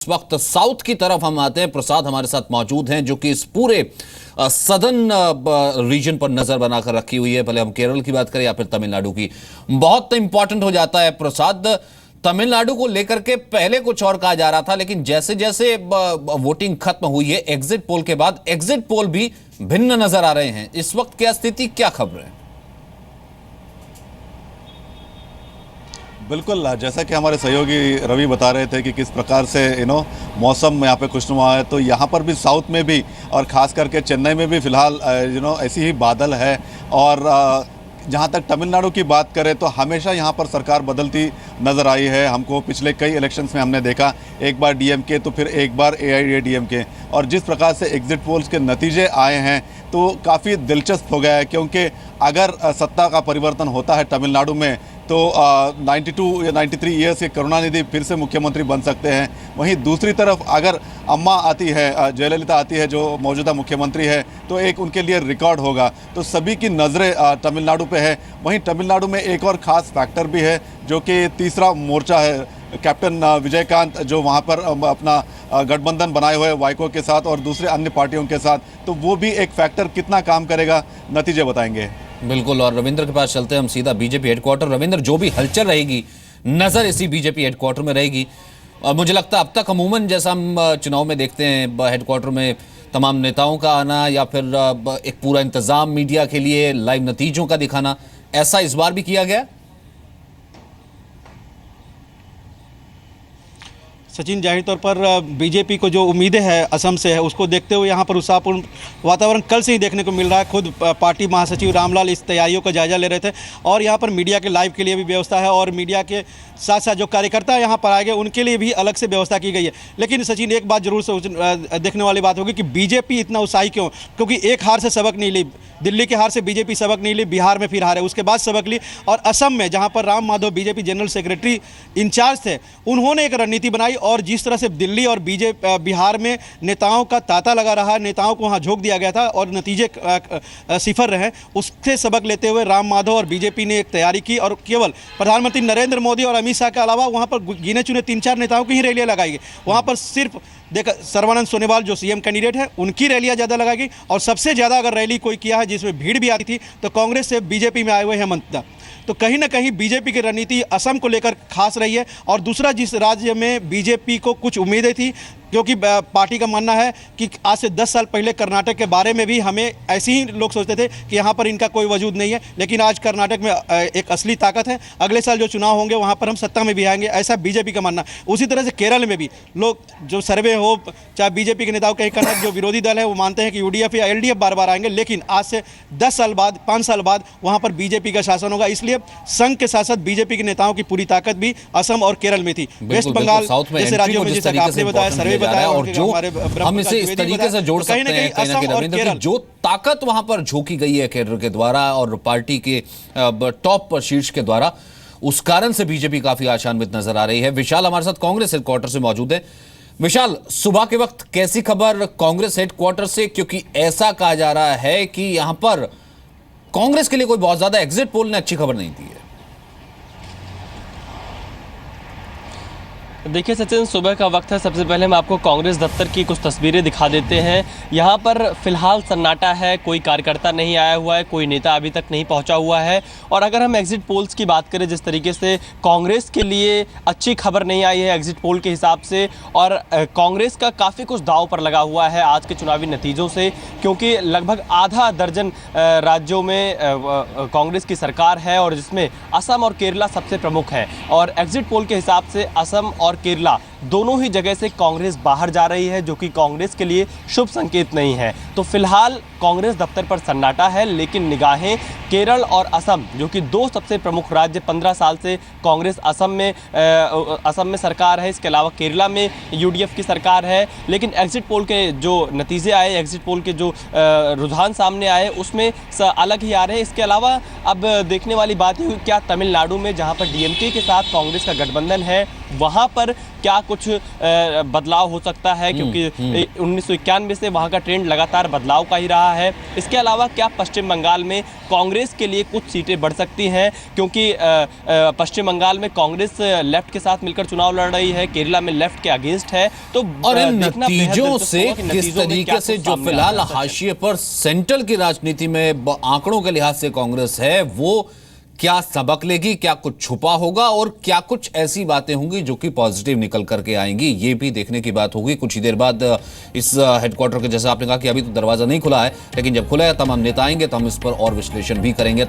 वक्त साउथ की तरफ हम आते हैं। प्रसाद हमारे साथ मौजूद हैं जो कि इस पूरे सदर्न रीजन पर नजर बनाकर रखी हुई है। भले हम केरल की बात करें या फिर तमिलनाडु की, बहुत इंपॉर्टेंट हो जाता है प्रसाद। तमिलनाडु को लेकर के पहले कुछ और कहा जा रहा था, लेकिन जैसे जैसे वोटिंग खत्म हुई है एग्जिट पोल के बाद, एग्जिट पोल भी भिन्न नजर आ रहे हैं। इस वक्त क्या स्थिति, क्या खबर है? बिल्कुल, जैसा कि हमारे सहयोगी रवि बता रहे थे कि किस प्रकार से मौसम यहाँ पे खुशनुमा है, तो यहाँ पर भी साउथ में भी और ख़ास करके चेन्नई में भी फ़िलहाल ऐसी ही बादल है। और जहाँ तक तमिलनाडु की बात करें तो हमेशा यहाँ पर सरकार बदलती नज़र आई है। हमको पिछले कई इलेक्शंस में हमने देखा, एक बार डीएमके तो फिर एक बार एआईएडीएमके। और जिस प्रकार से एग्जिट पोल्स के नतीजे आए हैं तो काफ़ी दिलचस्प हो गया है, क्योंकि अगर सत्ता का परिवर्तन होता है तमिलनाडु में तो 92 या 93 ईयर्स के करुणानिधि फिर से मुख्यमंत्री बन सकते हैं। वहीं दूसरी तरफ अगर अम्मा आती है, जयललिता आती है जो मौजूदा मुख्यमंत्री है, तो एक उनके लिए रिकॉर्ड होगा। तो सभी की नज़रें तमिलनाडु पे है। वहीं तमिलनाडु में एक और ख़ास फैक्टर भी है जो कि तीसरा मोर्चा है, कैप्टन विजयकांत जो वहाँ पर अपना गठबंधन बनाए हुए वाइको के साथ और दूसरे अन्य पार्टियों के साथ, तो वो भी एक फैक्टर कितना काम करेगा, नतीजे बताएंगे। बिल्कुल, और रविंद्र के पास चलते हैं हम सीधा बीजेपी हेडक्वार्टर। रविंद्र, जो भी हलचल रहेगी नजर इसी बीजेपी हेडक्वार्टर में रहेगी। और मुझे लगता है अब तक अमूमन जैसा हम चुनाव में देखते हैं हेडक्वार्टर में तमाम नेताओं का आना या फिर एक पूरा इंतजाम मीडिया के लिए लाइव नतीजों का दिखाना, ऐसा इस बार भी किया गया? सचिन, जाहिर तौर पर बीजेपी को जो उम्मीदें हैं असम से है, उसको देखते हुए यहाँ पर उत्साहपूर्ण वातावरण कल से ही देखने को मिल रहा है। खुद पार्टी महासचिव रामलाल इस तैयारियों का जायजा ले रहे थे और यहाँ पर मीडिया के लाइव के लिए भी व्यवस्था है और मीडिया के साथ साथ जो कार्यकर्ता यहाँ पर आए गए उनके लिए भी अलग से व्यवस्था की गई है। लेकिन सचिन, एक बात जरूर देखने वाली बात होगी कि बीजेपी इतना उत्साही क्यों? क्योंकि एक हार से सबक नहीं ली, दिल्ली के हार से बीजेपी सबक नहीं ली, बिहार में फिर हारे, उसके बाद सबक ली। और असम में जहाँ पर Ram Madhav BJP general secretary incharge थे, उन्होंने एक रणनीति बनाई और जिस तरह से दिल्ली और बिहार में नेताओं का तांता लगा रहा, नेताओं को वहाँ झोंक दिया गया था और नतीजे सिफर रहे, उससे सबक लेते हुए राम माधव और बीजेपी ने एक तैयारी की और केवल प्रधानमंत्री नरेंद्र मोदी और अमित शाह के अलावा वहाँ पर गिने चुने 3-4 नेताओं की ही रैलियाँ लगाई गई। वहाँ पर सिर्फ देखा सर्बानंद सोनोवाल जो सीएम कैंडिडेट है उनकी रैलियाँ ज़्यादा लगाई गई और सबसे ज़्यादा अगर रैली कोई किया है जिसमें भीड़ भी आती थी तो कांग्रेस से बीजेपी में आए हुए हेमंत दा। तो कहीं ना कहीं बीजेपी की रणनीति असम को लेकर खास रही है। और दूसरा, जिस राज्य में बीजेपी को कुछ उम्मीदें थी, क्योंकि पार्टी का मानना है कि आज से 10 साल पहले कर्नाटक के बारे में भी हमें ऐसे ही लोग सोचते थे कि यहाँ पर इनका कोई वजूद नहीं है, लेकिन आज कर्नाटक में एक असली ताकत है। अगले साल जो चुनाव होंगे वहाँ पर हम सत्ता में भी आएंगे, ऐसा बीजेपी का मानना। उसी तरह से केरल में भी लोग, जो सर्वे हो चाहे बीजेपी के नेताओं कहीं करना, जो विरोधी दल है वो मानते हैं कि यूडीएफ या एलडीएफ बार बार आएंगे, लेकिन आज से 10 साल बाद, 5 साल बाद वहाँ पर बीजेपी का शासन होगा। इसलिए संघ के साथ साथ बीजेपी के नेताओं की पूरी ताकत भी असम और केरल में थी। वेस्ट बंगाल जैसे राज्यों में, जैसे आपने बताया, सर्वे बताया, और जो हम इसे इस तरीके से जोड़ सकते हैं कहीं ना कहीं रविंद्र की जो ताकत वहां पर झोंकी गई है केरल के द्वारा और पार्टी के टॉप शीर्ष के द्वारा, उस कारण से बीजेपी काफी आशान्वित नजर आ रही है। विशाल हमारे साथ कांग्रेस हेडक्वार्टर से मौजूद है। विशाल, सुबह के वक्त कैसी खबर कांग्रेस हेडक्वार्टर से? क्योंकि ऐसा कहा जा रहा है कि यहां पर कांग्रेस के लिए कोई बहुत ज्यादा एग्जिट पोल ने अच्छी खबर नहीं दी है। देखिए सचिन, सुबह का वक्त है। सबसे पहले हम आपको कांग्रेस दफ्तर की कुछ तस्वीरें दिखा देते हैं। यहाँ पर फिलहाल सन्नाटा है, कोई कार्यकर्ता नहीं आया हुआ है, कोई नेता अभी तक नहीं पहुँचा हुआ है। और अगर हम एग्जिट पोल्स की बात करें, जिस तरीके से कांग्रेस के लिए अच्छी खबर नहीं आई है एग्जिट पोल के हिसाब से, और कांग्रेस का काफ़ी कुछ दांव पर लगा हुआ है आज के चुनावी नतीजों से, क्योंकि लगभग आधा दर्जन राज्यों में कांग्रेस की सरकार है और जिसमें असम और केरला सबसे प्रमुख है। और एग्जिट पोल के हिसाब से असम और केरला दोनों ही जगह से कांग्रेस बाहर जा रही है, जो कि कांग्रेस के लिए शुभ संकेत नहीं है। तो फिलहाल कांग्रेस दफ्तर पर सन्नाटा है, लेकिन निगाहें केरल और असम, जो कि दो सबसे प्रमुख राज्य, 15 साल से कांग्रेस असम में सरकार है, इसके अलावा केरला में यूडीएफ की सरकार है। लेकिन एग्जिट पोल के जो नतीजे आए, एग्जिट पोल के जो रुझान सामने आए, उसमें अलग ही आ रहे हैं। इसके अलावा अब देखने वाली बात है क्या तमिलनाडु में, जहाँ पर डीएमके के साथ कांग्रेस का गठबंधन है, वहाँ पर क्या कुछ बदलाव हो सकता है, क्योंकि 1991 से वहाँ का ट्रेंड लगातार बदलाव का ही रहा है। इसके अलावा क्या पश्चिम बंगाल में कांग्रेस के लिए कुछ सीटें बढ़ सकती हैं, क्योंकि पश्चिम बंगाल में कांग्रेस लेफ्ट के साथ मिलकर चुनाव लड़ रही है, केरला में लेफ्ट के अगेंस्ट है। तो और इन नतीजों से किस तरीके से जो फिलहाल हाशिए पर सेंट्रल की राजनीति में आंकड़ों के लिहाज से कांग्रेस है, वो क्या सबक लेगी, क्या कुछ छुपा होगा और क्या कुछ ऐसी बातें होंगी जो कि पॉजिटिव निकल करके आएंगी, ये भी देखने की बात होगी। कुछ ही देर बाद इस हेडक्वार्टर के, जैसा आपने कहा कि अभी तो दरवाजा नहीं खुला है, लेकिन जब खुला है तमाम नेता आएंगे तो हम इस पर और विश्लेषण भी करेंगे।